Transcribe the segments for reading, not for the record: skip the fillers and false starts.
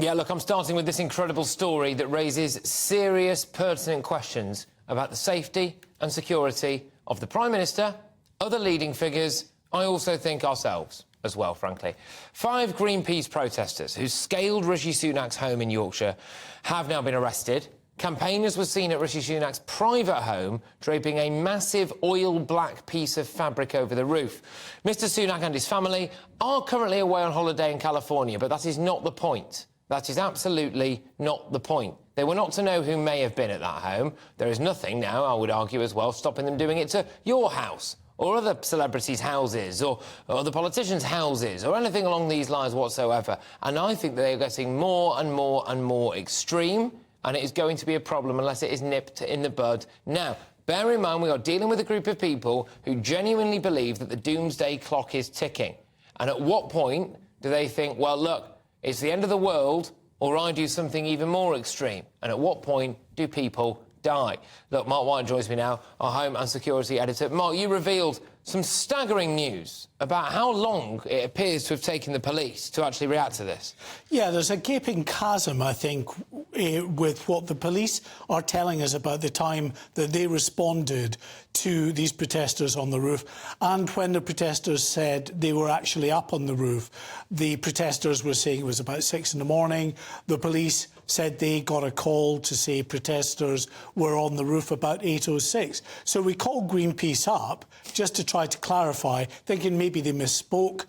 Yeah, look, I'm starting with this incredible story that raises serious, pertinent questions about the safety and security of the Prime Minister, other leading figures, I also think ourselves as well, frankly. 5 Greenpeace protesters who scaled Rishi Sunak's home in Yorkshire have now been arrested. Campaigners were seen at Rishi Sunak's private home draping a massive oil-black piece of fabric over the roof. Mr Sunak and his family are currently away on holiday in California, but that is not the point. That is absolutely not the point. They were not to know who may have been at that home. There is nothing now, I would argue as well, stopping them doing it to your house or other celebrities' houses or other politicians' houses or anything along these lines whatsoever. And I think that they are getting more and more and more extreme, and it is going to be a problem unless it is nipped in the bud now. Bear in mind, we are dealing with a group of people who genuinely believe that the doomsday clock is ticking. And at what point do they think, well, look, it's the end of the world, or I do something even more extreme? And at what point do people die? Look, Mark White joins me now, our Home and Security Editor. Mark, you revealed some staggering news about how long it appears to have taken the police to actually react to this. Yeah, there's a gaping chasm, I think, with what the police are telling us about the time that they responded to these protesters on the roof. And when the protesters said they were actually up on the roof, the protesters were saying it was about 6 in the morning. The police said they got a call to say protesters were on the roof about 8:06. So we called Greenpeace up just to try to clarify, thinking maybe they misspoke,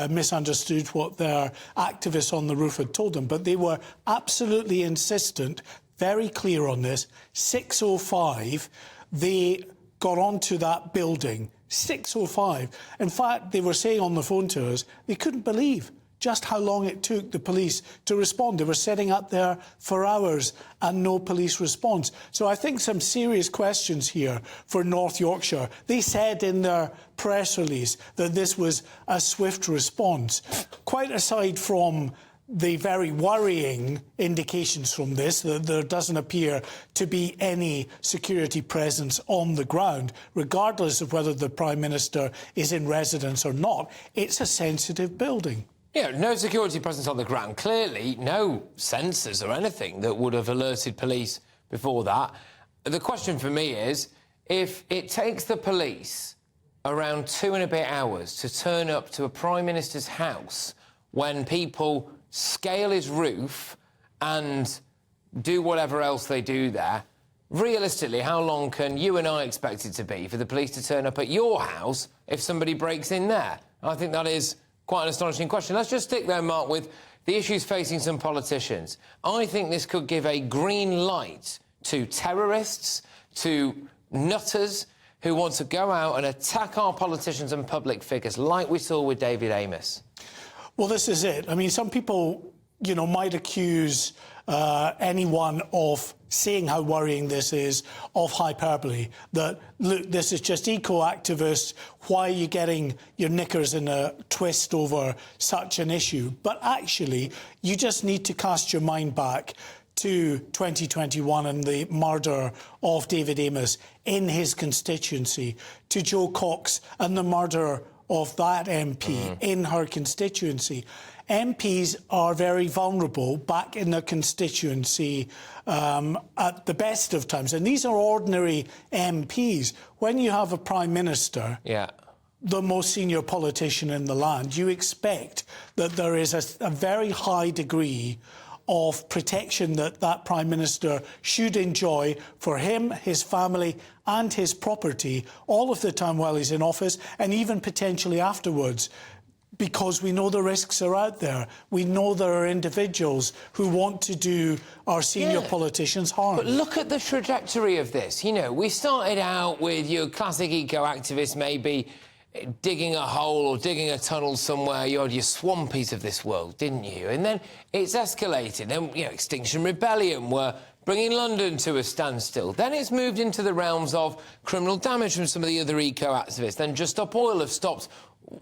misunderstood what their activists on the roof had told them. But they were absolutely insistent, very clear on this. 6:05, they got onto that building. 6:05. In fact, they were saying on the phone to us, they couldn't believe just how long it took the police to respond. They were sitting up there for hours and no police response. So I think some serious questions here for North Yorkshire. They said in their press release that this was a swift response. Quite aside from the very worrying indications from this, that there doesn't appear to be any security presence on the ground, regardless of whether the Prime Minister is in residence or not, it's a sensitive building. Yeah, no security presence on the ground. Clearly, no sensors or anything that would have alerted police before that. The question for me is, if it takes the police around 2 and a bit hours to turn up to a Prime Minister's house when people scale his roof and do whatever else they do there, realistically, how long can you and I expect it to be for the police to turn up at your house if somebody breaks in there? I think that is quite an astonishing question. Let's just stick there, Mark, with the issues facing some politicians. I think this could give a green light to terrorists, to nutters who want to go out and attack our politicians and public figures, like we saw with David Amess. Well, this is it. I mean, some people, you know, might accuse anyone of saying how worrying this is of hyperbole, that, look, this is just eco-activists, why are you getting your knickers in a twist over such an issue? But actually, you just need to cast your mind back to 2021 and the murder of David Amess in his constituency, to Jo Cox and the murder of that MP in her constituency. MPs are very vulnerable back in their constituency at the best of times. And these are ordinary MPs. When you have a Prime Minister, the most senior politician in the land, you expect that there is a very high degree of protection that that Prime Minister should enjoy for him, his family and his property all of the time while he's in office, and even potentially afterwards, because we know the risks are out there. We know there are individuals who want to do our senior politicians harm. But look at the trajectory of this. You know, we started out with your classic eco-activist maybe digging a hole or digging a tunnel somewhere. You had your swampies of this world, didn't you? And then it's escalated. Then, you know, Extinction Rebellion were bringing London to a standstill. Then it's moved into the realms of criminal damage from some of the other eco-activists. Then Just Stop Oil have stopped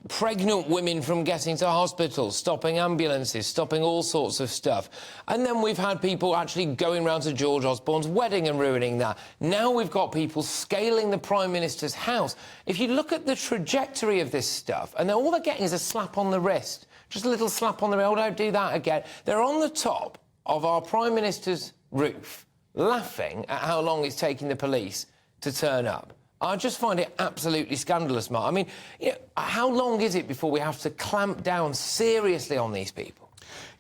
pregnant women from getting to hospitals, stopping ambulances, stopping all sorts of stuff. And then we've had people actually going round to George Osborne's wedding and ruining that. Now we've got people scaling the Prime Minister's house. If you look at the trajectory of this stuff, and all they're getting is a slap on the wrist, just a little slap on the wrist, oh, don't do that again. They're on the top of our Prime Minister's roof, laughing at how long it's taking the police to turn up. I just find it absolutely scandalous, Mark. I mean, how long is it before we have to clamp down seriously on these people?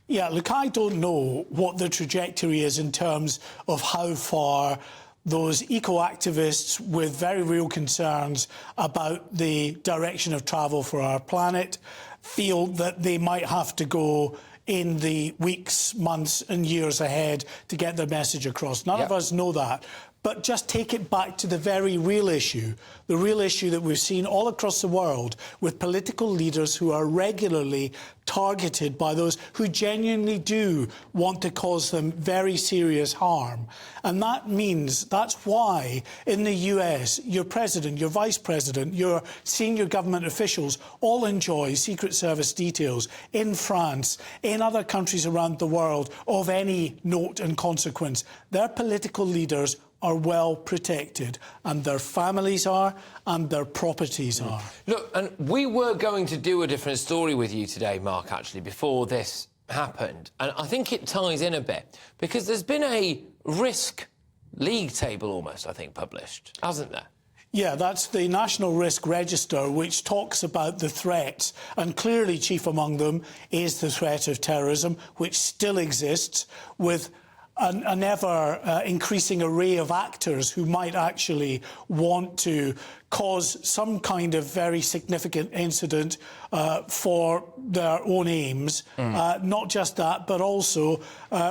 Yeah, look, I don't know what the trajectory is in terms of how far those eco-activists with very real concerns about the direction of travel for our planet feel that they might have to go in the weeks, months and years ahead to get their message across. None of us know that. But just take it back to the very real issue, the real issue that we've seen all across the world with political leaders who are regularly targeted by those who genuinely do want to cause them very serious harm. And that means, that's why in the US, your president, your vice president, your senior government officials all enjoy Secret Service details in France, in other countries around the world of any note and consequence. Their political leaders are well protected, and their families are, and their properties are. Look, and we were going to do a different story with you today, Mark, actually, before this happened. And I think it ties in a bit, because there's been a risk league table almost, I think, published, hasn't there? Yeah, that's the National Risk Register, which talks about the threats, and clearly chief among them is the threat of terrorism, which still exists, with an ever-increasing array of actors who might actually want to cause some kind of very significant incident for their own aims. Not just that, but also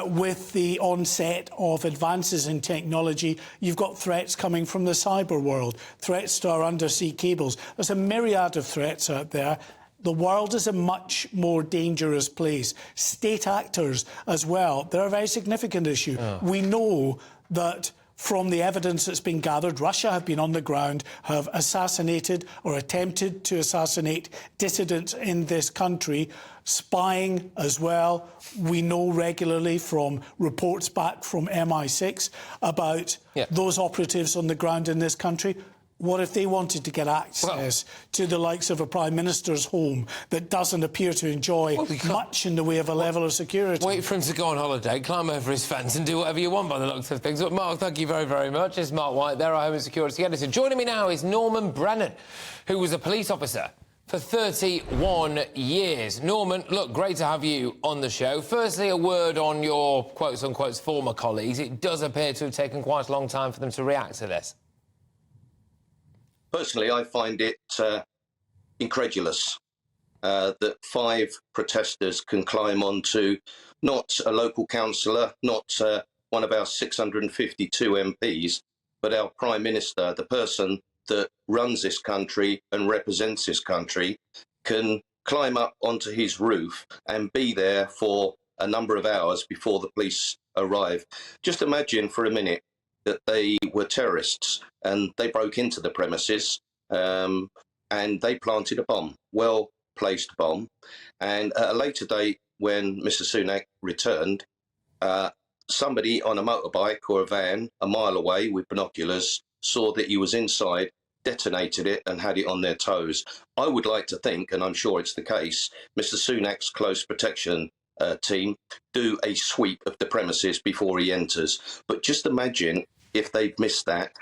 with the onset of advances in technology, you've got threats coming from the cyber world, threats to our undersea cables. There's a myriad of threats out there. The world is a much more dangerous place. State actors as well, they're a very significant issue. We know that from the evidence that's been gathered, Russia have been on the ground, have assassinated or attempted to assassinate dissidents in this country, spying as well. We know regularly from reports back from MI6 about those operatives on the ground in this country. What if they wanted to get access to the likes of a Prime Minister's home that doesn't appear to enjoy much in the way of a level of security? Wait for him to go on holiday, climb over his fence and do whatever you want by the looks of things. But Mark, thank you very, very much. It's Mark White there, our Home and Security Editor. Joining me now is Norman Brennan, who was a police officer for 31 years. Norman, look, great to have you on the show. Firstly, a word on your quotes-unquote former colleagues. It does appear to have taken quite a long time for them to react to this. Personally, I find it incredulous that 5 protesters can climb onto not a local councillor, not one of our 652 MPs, but our Prime Minister, the person that runs this country and represents this country, can climb up onto his roof and be there for a number of hours before the police arrive. Just imagine for a minute that they were terrorists and they broke into the premises and they planted a bomb, well-placed bomb. And at a later date, when Mr. Sunak returned, somebody on a motorbike or a van a mile away with binoculars saw that he was inside, detonated it and had it on their toes. I would like to think, and I'm sure it's the case, Mr. Sunak's close protection team do a sweep of the premises before he enters. But just imagine if they'd missed that.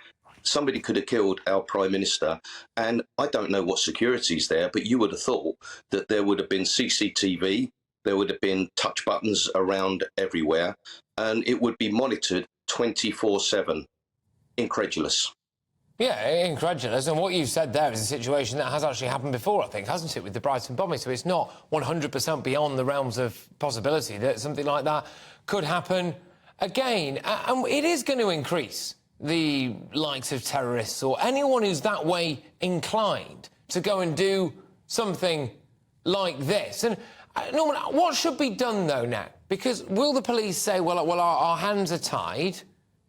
Somebody could have killed our Prime Minister, and I don't know what security's there, but you would have thought that there would have been CCTV, there would have been touch buttons around everywhere, and it would be monitored 24/7. Incredulous. Yeah, incredulous. And what you've said there is a situation that has actually happened before, I think, hasn't it, with the Brighton bombing? So it's not 100% beyond the realms of possibility that something like that could happen again. And it is going to increase the likes of terrorists or anyone who's that way inclined to go and do something like this. And, Norman, what should be done, though, now? Because will the police say, well, our hands are tied,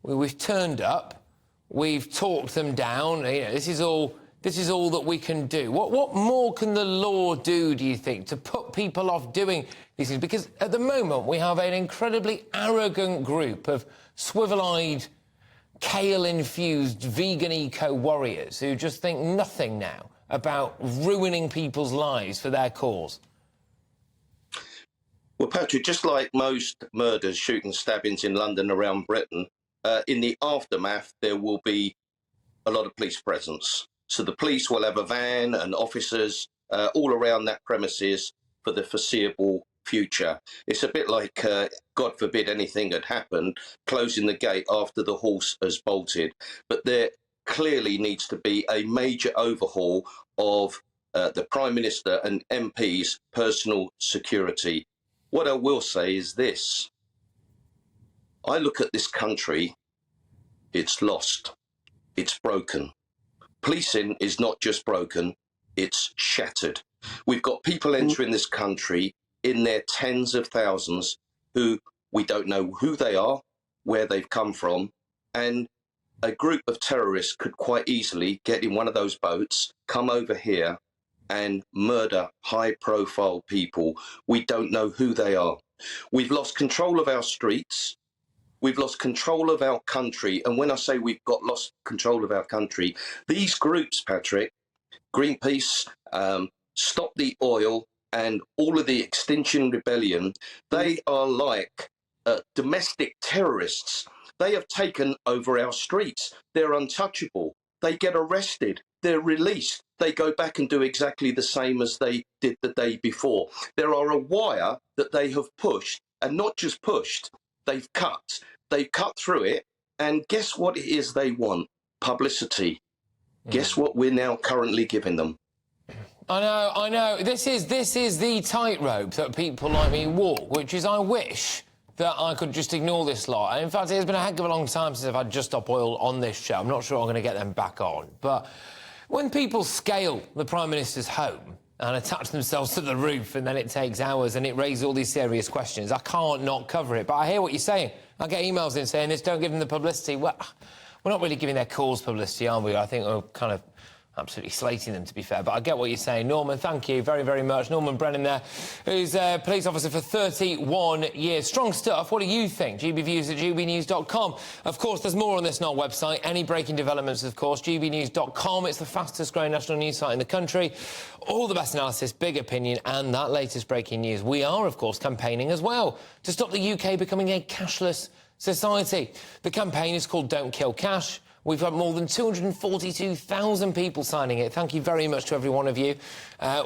we've turned up, we've talked them down, this is all that we can do. What more can the law do, do you think, to put people off doing these things? Because at the moment we have an incredibly arrogant group of swivel-eyed, kale-infused vegan eco-warriors who just think nothing now about ruining people's lives for their cause. Well, Patrick, just like most murders, shootings, stabbings in London, around Britain, in the aftermath, there will be a lot of police presence. So the police will have a van and officers all around that premises for the foreseeable future. It's a bit like, God forbid anything had happened, closing the gate after the horse has bolted. But there clearly needs to be a major overhaul of the Prime Minister and MPs' personal security. What I will say is this. I look at this country, it's lost, it's broken. Policing is not just broken, it's shattered. We've got people entering this country in their tens of thousands who we don't know who they are, where they've come from, and a group of terrorists could quite easily get in one of those boats, come over here and murder high-profile people. We don't know who they are. We've lost control of our streets. We've lost control of our country. And when I say we've lost control of our country, these groups, Patrick, Greenpeace, Stop the Oil, and all of the Extinction Rebellion, they are like domestic terrorists. They have taken over our streets. They're untouchable. They get arrested. They're released. They go back and do exactly the same as they did the day before. There are a wire that they have pushed, and not just pushed, they've cut. They've cut through it, and guess what it is they want? Publicity. Guess what we're now currently giving them? I know. This is the tightrope that people like me walk, which is I wish that I could just ignore this lot. And in fact, it's been a heck of a long time since I've had Just Stop Oil on this show. I'm not sure I'm going to get them back on. But when people scale the Prime Minister's home and attach themselves to the roof, and then it takes hours and it raises all these serious questions, I can't not cover it. But I hear what you're saying. I get emails in saying this, don't give them the publicity. Well, we're not really giving their cause publicity, are we? I think we're kind of absolutely slating them, to be fair. But I get what you're saying. Norman, thank you very, very much. Norman Brennan there, who's a police officer for 31 years. Strong stuff. What do you think? gbviews@gbnews.com. Of course, there's more on this on our website. Any breaking developments, of course, gbnews.com. It's the fastest-growing national news site in the country. All the best analysis, big opinion, and that latest breaking news. We are, of course, campaigning as well to stop the UK becoming a cashless society. The campaign is called Don't Kill Cash. We've got more than 242,000 people signing it. Thank you very much to every one of you.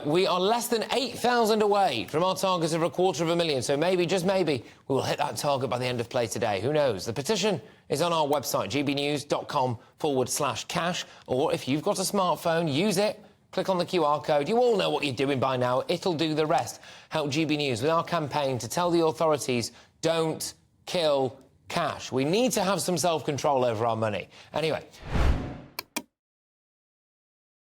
We are less than 8,000 away from our target of 250,000. So maybe, just maybe, we will hit that target by the end of play today. Who knows? The petition is on our website, gbnews.com/cash. Or if you've got a smartphone, use it. Click on the QR code. You all know what you're doing by now. It'll do the rest. Help GB News with our campaign to tell the authorities, don't kill cash. We need to have some self-control over our money. Anyway,